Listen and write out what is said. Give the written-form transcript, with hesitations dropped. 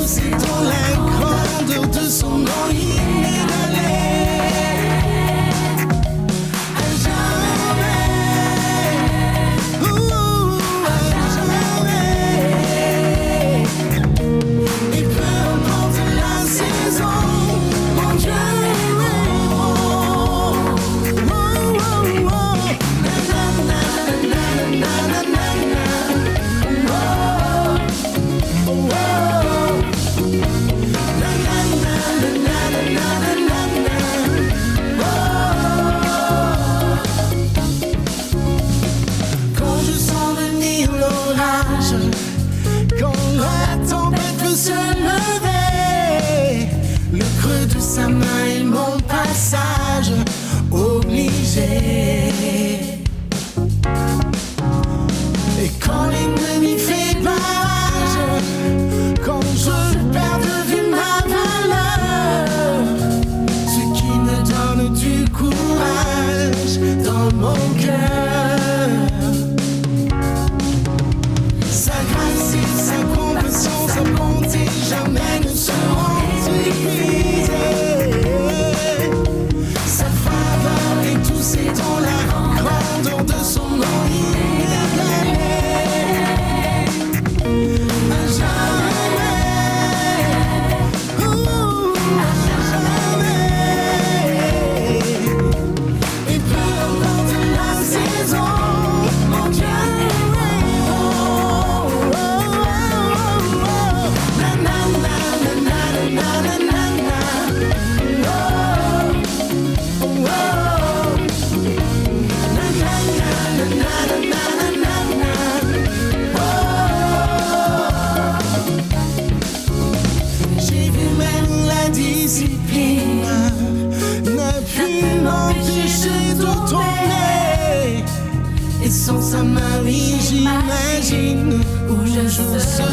c'est dans la grandeur de son nom inégalé. À jamais, à jamais. Et peu importe la saison, mon Dieu est bon. Oh, oh, oh. Na, na, na, na, na, na, na, na. Quand je sens venir l'orage, quand la tempête veut se lever, le creux de sa main est mon passage obligé. Et quand l'ennemi fait barrage, quand je perds de vue ma valeur, ce qui me donne du courage dans mon cœur. Sa grâce et sa compassion, sa bonté jamais ne seront épuisées. Sa faveur et tout c'est dans la grandeur de son nom inégalé. À jamais, à jamais. Et peu importe la saison, mon Dieu est bon. Na na na na na na na na. Oh, oh. Na na na na na na na na. J'ai vu même la discipline n'a pu m'empêcher de tomber. Et sans sa main, oui, j'imagine où je serais.